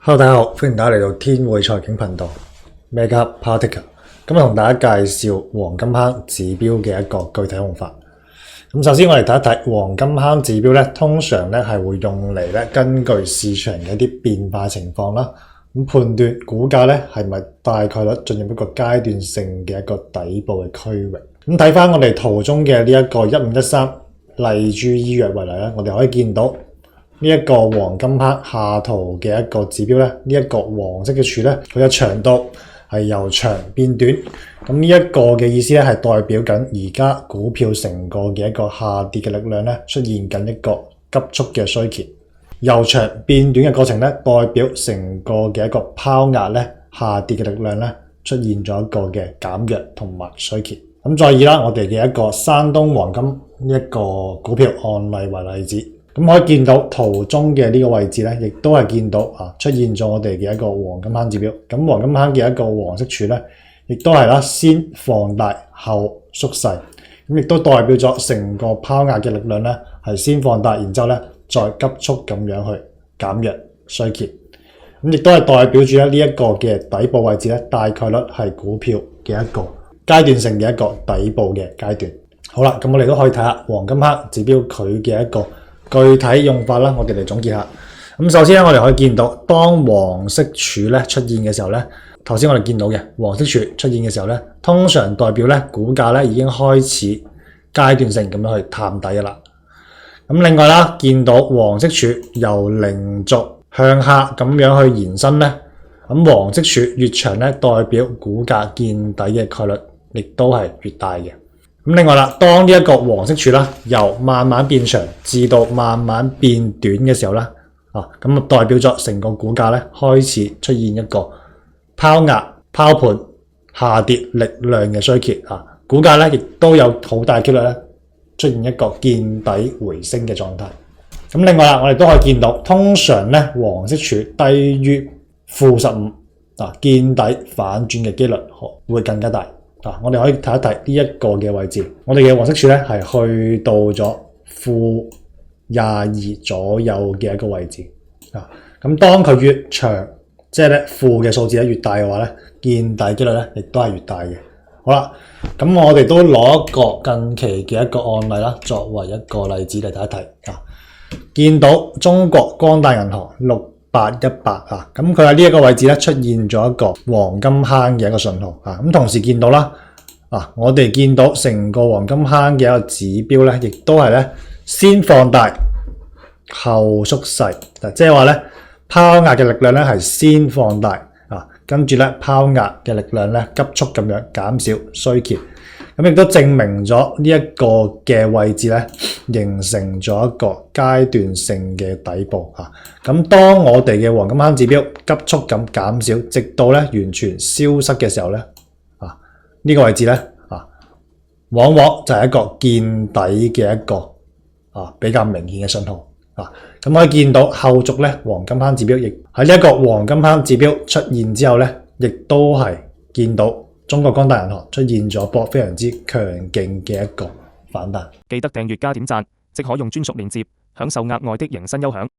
Hello，大家好，歡迎大家嚟到天匯財經頻道 Mega Particle。今日同大家介紹黃金坑指標嘅一個具體用法。咁首先我哋睇一睇黃金坑指標咧，通常咧係會用嚟咧根據市場嘅一啲變化情況啦，咁判斷股價咧係咪大概率進入一個階段性嘅一個底部嘅區域。咁睇翻我哋圖中嘅呢一個1513麗珠醫藥為例咧，我哋可以見到。呢一個黃金坑下圖嘅一個指標咧，呢一個黃色嘅柱咧，佢嘅長度係由長變短。咁呢一個嘅意思咧，係代表緊而家股票成個嘅一個下跌嘅力量咧，出現緊一個急速嘅衰竭。由長變短嘅過程咧，代表成個嘅一個拋壓咧，下跌嘅力量咧，出現咗一個嘅減弱同埋衰竭。咁再以啦，我哋嘅一個山東黃金呢一個股票案例為例子。咁可以見到圖中嘅呢個位置咧，亦都係見到出現咗我哋嘅一個黃金坑指標。咁黃金坑嘅一個黃色柱咧，亦都係先放大後縮細。咁亦都代表咗成個拋壓嘅力量咧，係先放大，然之後咧再急速咁樣去減弱衰竭。咁亦都係代表住咧呢一個嘅底部位置咧，大概率係股票嘅一個階段性嘅一個底部嘅階段。好啦，咁我哋都可以睇下黃金坑指標佢嘅一個具體用法啦，我哋嚟總結下。咁首先咧，我哋可以見到，當黃色柱咧出現嘅時候咧，頭先我哋見到嘅黃色柱出現嘅時候咧，通常代表咧股價咧已經開始階段性咁樣去探底噶啦。咁另外啦，見到黃色柱由零軸向下咁樣去延伸咧，咁黃色柱越長咧，代表股價見底嘅概率亦都係越大嘅。咁另外啦，當呢一個黃色柱啦，由慢慢變長至到慢慢變短嘅時候咧，咁代表咗成個股價咧開始出現一個拋壓、拋盤、下跌力量嘅衰竭股價咧亦都有好大機率咧出現一個見底回升嘅狀態。咁另外啦，我哋都可以見到，通常咧黃色柱低於-15見底反轉嘅機率會更加大。我哋可以睇一睇呢一個嘅位置，我哋嘅黃色柱咧係去到咗-22左右嘅一個位置。咁當佢越長，即係咧負嘅數字咧越大嘅話咧，見底機率咧亦都係越大嘅。好啦，咁我哋都攞一個近期嘅一個案例啦，作為一個例子嚟睇一睇。見到中國光大銀行6818咁佢喺呢一個位置咧出現咗一個黃金坑嘅一個信號咁同時見到啦我哋見到成個黃金坑嘅一個指標咧，亦都係咧先放大後縮細，即係話咧拋壓嘅力量咧係先放大跟住咧拋壓嘅力量咧急速咁樣減少衰竭。咁亦都證明咗呢一個嘅位置咧，形成咗一個階段性嘅底部咁當我哋嘅黃金坑指標急速咁減少，直到咧完全消失嘅時候咧，呢個位置咧往往就係一個見底嘅一個比較明顯嘅信號咁可以見到後續咧黃金坑指標亦喺呢一個黃金坑指標出現之後咧，亦都係見到中國光大銀行出現咗波非常之強勁嘅一個反彈。記得訂閱加點讚，即可用專屬鏈接享受額外的迎新優享。